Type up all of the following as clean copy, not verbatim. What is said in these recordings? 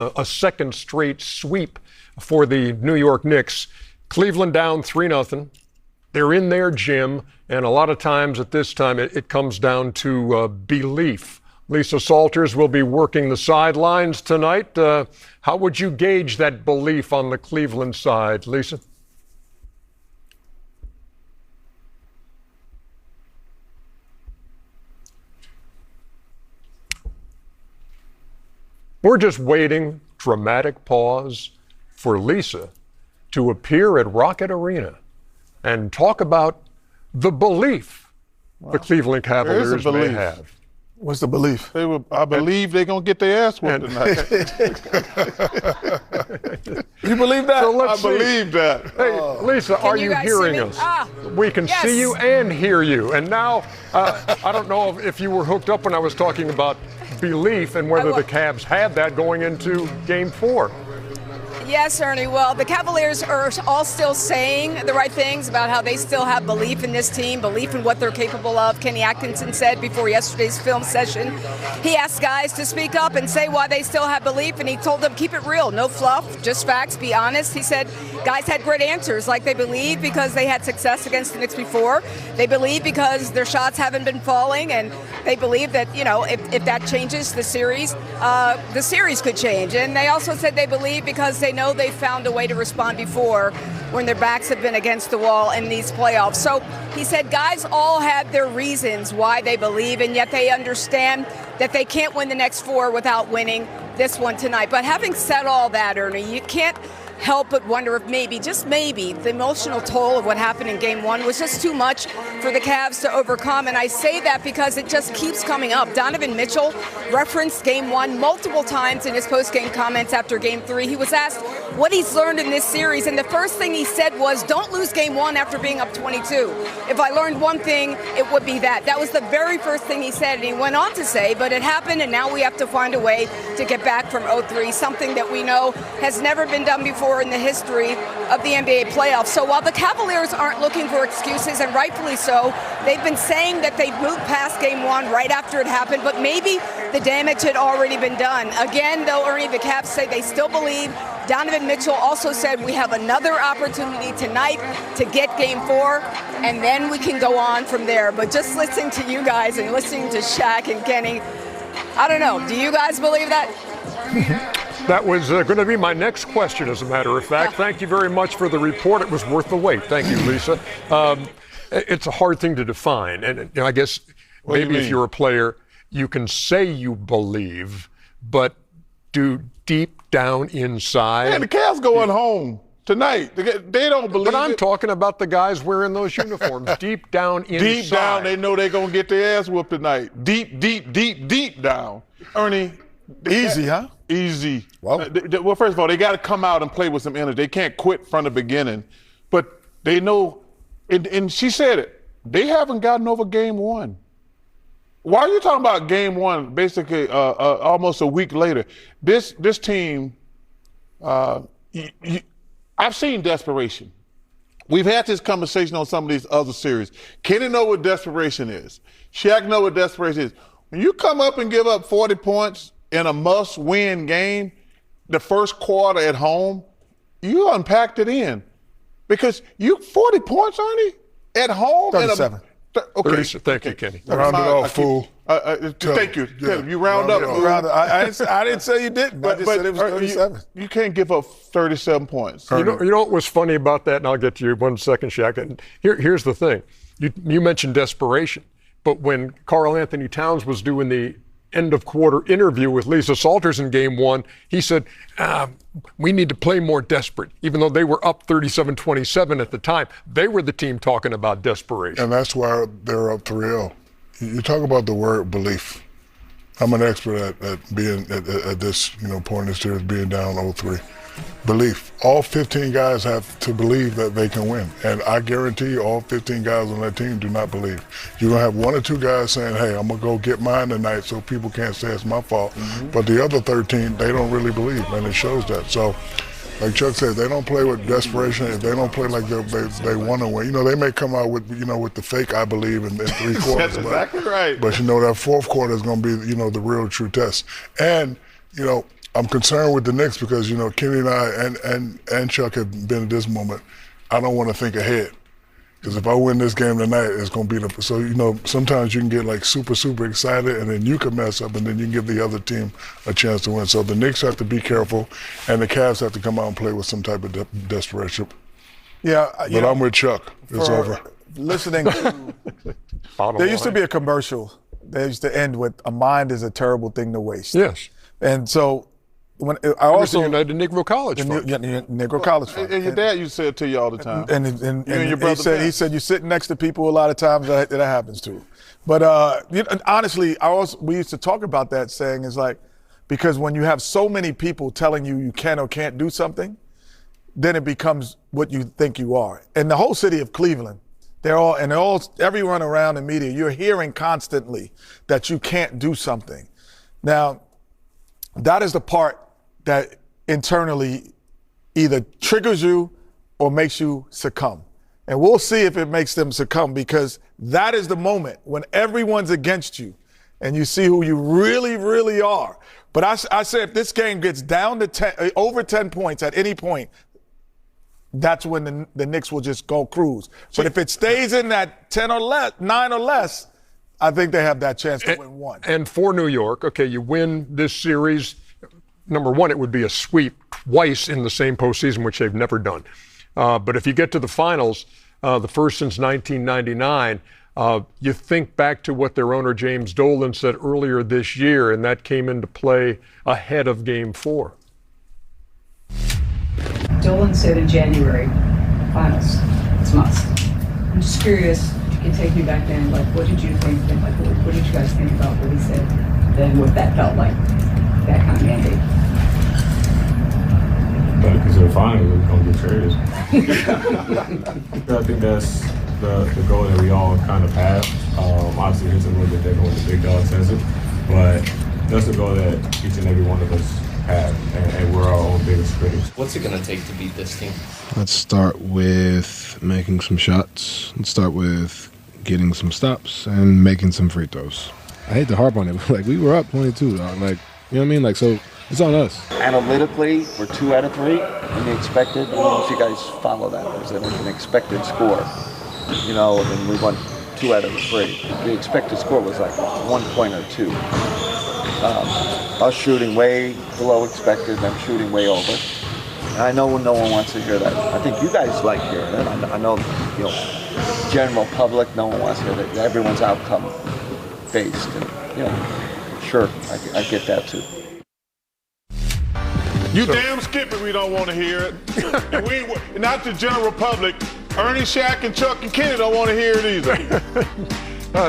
a second straight sweep for the New York Knicks. Cleveland down 3-0. They're in their gym, and a lot of times at this time it comes down to belief. Lisa Salters will be working the sidelines tonight. How would you gauge that belief on the Cleveland side, Lisa? We're just waiting, dramatic pause, for Lisa to appear at Rocket Arena and talk about the belief the Cleveland Cavaliers may have. What's the belief? I believe they're going to get their ass whooped tonight. You believe that? So I believe that. Hey, Lisa, are you hearing us? We can see you and hear you. And now, I don't know if you were hooked up when I was talking about belief and whether the Cavs had that going into Game 4. Yes, Ernie. Well, the Cavaliers are all still saying the right things about how they still have belief in this team, belief in what they're capable of. Kenny Atkinson said before yesterday's film session, he asked guys to speak up and say why they still have belief, and he told them, keep it real, no fluff, just facts, be honest. He said guys had great answers, like they believe because they had success against the Knicks before. They believe because their shots haven't been falling, and they believe that, you know, if that changes the series could change. And they also said they believe because they know they found a way to respond before when their backs have been against the wall in these playoffs. So he said guys all have their reasons why they believe, and yet they understand that they can't win the next 4 without winning this one tonight. But having said all that, Ernie, you can't help but wonder if maybe, just maybe, the emotional toll of what happened in Game 1 was just too much for the Cavs to overcome. And I say that because it just keeps coming up. Donovan Mitchell referenced Game 1 multiple times in his post-game comments after Game 3. He was asked what he's learned in this series, and the first thing he said was, don't lose Game 1 after being up 22. If I learned one thing, it would be that. That was the very first thing he said, and he went on to say, but it happened, and now we have to find a way to get back from 0-3, something that we know has never been done before in the history of the NBA playoffs. So while the Cavaliers aren't looking for excuses, and rightfully so, they've been saying that they've moved past Game 1 right after it happened, but maybe the damage had already been done. Again, though, Ernie, the Cavs say they still believe. Donovan Mitchell also said we have another opportunity tonight to get Game 4, and then we can go on from there. But just listening to you guys and listening to Shaq and Kenny, I don't know. Do you guys believe that? That was going to be my next question, as a matter of fact. Thank you very much for the report. It was worth the wait. Thank you, Lisa. It's a hard thing to define. And you know, I guess maybe if you're a player, you can say you believe, but do deep down inside. Man, the Cavs going home tonight. They don't believe But I'm it. talking about the guys wearing those uniforms. Deep down inside. Deep down, they know they're going to get their ass whooped tonight. Deep down. Ernie. Easy, huh? Easy. Well, Well, first of all, they got to come out and play with some energy. They can't quit from the beginning. But they know, and she said it, they haven't gotten over Game 1. Why are you talking about Game 1 basically almost a week later? This team, I've seen desperation. We've had this conversation on some of these other series. Kenny know what desperation is. Shaq know what desperation is. When you come up and give up 40 points in a must-win game, the first quarter at home, you unpacked it in. Because 40 points, Ernie, at home? 37. Okay. Thank you, Kenny. Round it off, fool. Thank you. Yeah. You round up. I didn't say you didn't. I just said it was 37. You can't give up 37 points. You know what was funny about that, and I'll get to you in 1 second, Shaq. And here's the thing. You mentioned desperation, but when Karl Anthony Towns was doing the end-of-quarter interview with Lisa Salters in Game 1, he said, we need to play more desperate. Even though they were up 37-27 at the time, they were the team talking about desperation. And that's why they're up 3-0. You talk about the word belief. I'm an expert at being at this point in the series, being down 0-3. Belief. All 15 guys have to believe that they can win. And I guarantee you all 15 guys on that team do not believe. You're going to have 1 or 2 guys saying, hey, I'm going to go get mine tonight so people can't say it's my fault. Mm-hmm. But the other 13, they don't really believe, and it shows that. So, like Chuck said, they don't play with desperation. If they don't play like they want to win. You know, they may come out with the fake I believe in 3 quarters. That's exactly right. But, that 4th quarter is going to be, the real true test. And, I'm concerned with the Knicks because, you know, Kenny and I and Chuck have been at this moment. I don't want to think ahead. Because if I win this game tonight, it's going to be the – so, you know, sometimes you can get, like, super, super excited, and then you can mess up, and then you can give the other team a chance to win. So the Knicks have to be careful, and the Cavs have to come out and play with some type of desperation. Yeah. But I'm with Chuck. It's over. Listening to – there used to be a commercial that used to end with, a mind is a terrible thing to waste. Yes. And so – when I also United Negro College Fund. Negro College Fund. And your dad used to say it to you all the time. And your brother he said you sit next to people a lot of times that happens to. But you know, honestly, we used to talk about that, saying is like, because when you have so many people telling you can or can't do something, then it becomes what you think you are. And the whole city of Cleveland, everyone around the media, you're hearing constantly that you can't do something. Now, that is the part that internally either triggers you or makes you succumb. And we'll see if it makes them succumb, because that is the moment when everyone's against you and you see who you really, really are. But I say if this game gets down to over 10 points at any point, that's when the Knicks will just go cruise. But if it stays in that 10 or less, 9 or less, I think they have that chance to win one. And for New York, okay, you win this series. Number one, it would be a sweep twice in the same postseason, which they've never done. But if you get to the finals, the first since 1999, you think back to what their owner James Dolan said earlier this year, and that came into play ahead of Game 4. Dolan said in January, finals, it's must. I'm just curious, if you can take me back then, like what did you think, and like what did you guys think about what he said, then what that felt like, that kind of mandate? But because of the finals, it was going to get serious. I think that's the goal that we all kind of have. Obviously, it's a little bit different when the big dog says it, but that's the goal that each and every one of us have, and we're our own biggest critics. What's it going to take to beat this team? Let's start with making some shots. Let's start with getting some stops and making some free throws. I hate to harp on it, but like we were up 22, dog. Like, you know what I mean? Like, so it's on us. Analytically, we're 2 out of 3 in the expected. I don't know if you guys follow that. There's an expected score, you know, and we won 2 out of 3. The expected score was like 1 point or 2. Us shooting way below expected, them shooting way over. And I know no one wants to hear that. I think you guys like hearing it. I know, you know, general public, no one wants to hear that. Everyone's outcome based, and you know, sure, I get that too. You damn skip it, we don't want to hear it. And not the general public. Ernie, Shaq, and Chuck and Kenny don't want to hear it either.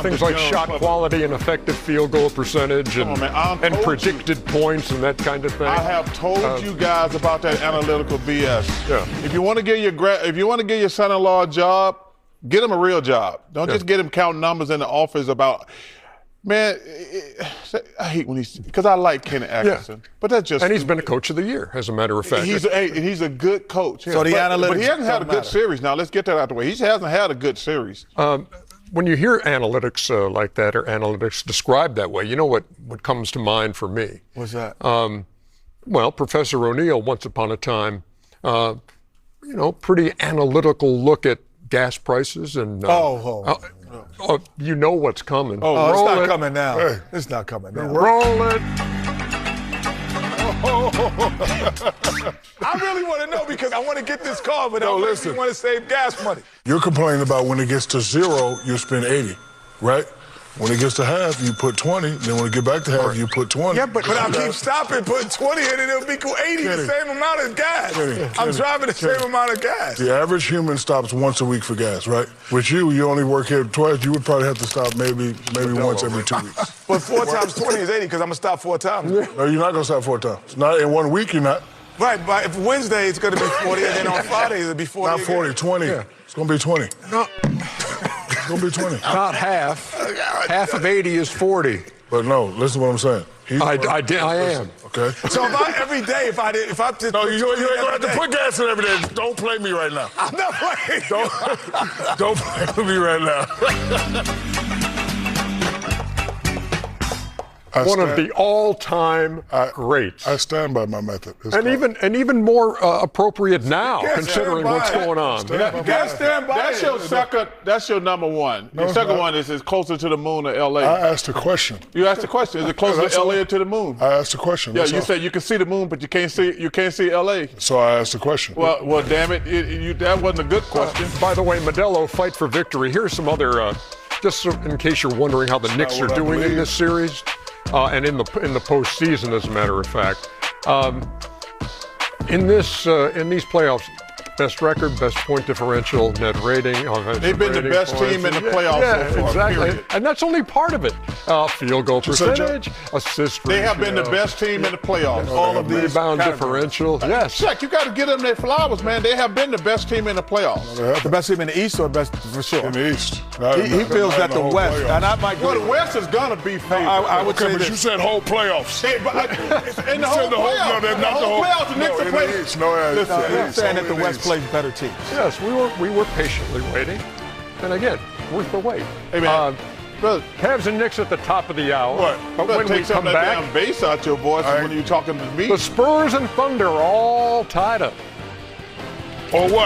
Things like shot quality and effective field goal percentage and predicted points and that kind of thing. I have told you guys about that analytical BS. Yeah. If you want to get your son-in-law a job, get him a real job. Don't just get him counting numbers in the office about. Man, I hate when because I like Kenny Atkinson, but that's just. And he's been a coach of the year, as a matter of fact. He's a good coach. So the analytics, but he hasn't had a good series. Now let's get that out of the way. He hasn't had a good series. When you hear analytics like that, or analytics described that way, you know what comes to mind for me? What's that? Well, Professor O'Neill, once upon a time, pretty analytical look at gas prices and. You know what's coming. Oh, it's not coming now. Hey. It's not coming now. Roll it. I really want to know because I want to get this call, but I really want to save gas money. You're complaining about when it gets to 0, you spend 80, right? When it gets to half, you put 20. Then when it get back to half, you put 20. Yeah, but I keep stopping, putting 20 in, and it'll equal 80, the same amount of gas. I'm driving the same amount of gas. The average human stops once a week for gas, right? With you only work here twice. You would probably have to stop maybe once every 2 weeks. But 4 times 20 is 80 because I'm going to stop 4 times. No, you're not going to stop 4 times. Not in 1 week, you're not. Right, but if Wednesday it's going to be 40, and then on Friday it'll be 40. Not 40, 20. Yeah. It's going to be 20. No. It's going to be 20. Not half. Half of 80 is 40. But no, listen to what I'm saying. I am. Okay. So if I just no, you ain't gonna have to put gas in every day. Don't play me right now. I'm not playing. Don't play with me right now. one of the all-time greats. I stand by my method. And even more appropriate now, considering what's going on. That's your number one. No, the second one is closer to the moon or L.A. I asked a question. You asked a question. Is it closer to L.A. or to the moon? I asked a question. Yeah, you said you can see the moon, but you can't see L.A. So I asked a question. Well, damn it, that wasn't a good question. By the way, Modelo, fight for victory. Here's some other, just in case you're wondering how the Knicks are doing in this series, and in the postseason, as a matter of fact. In these playoffs, best record, best point differential, net rating. They've been the best team in the playoffs so far, exactly. period. And that's only part of it. Field goal percentage, assist ratio. They have been the best team in the playoffs. All of these rebound differential. Yes. Shaq, you got to give them their flowers, man. They have been the best team in the playoffs. The best team in the East or best for sure? In the East. He feels that the West, and I might go. Well, the West is gonna be favored. I would say but this. you said whole playoffs. In the whole playoffs, not the whole playoffs, the Knicks are playing. I'm saying that the West plays better teams. Yes, we were patiently waiting, and again, worth the wait. Hey man, Cavs and Knicks at the top of the hour. What? But when we come back, damn bass out your voice when you're talking to me. The Spurs and Thunder are all tied up. Or what?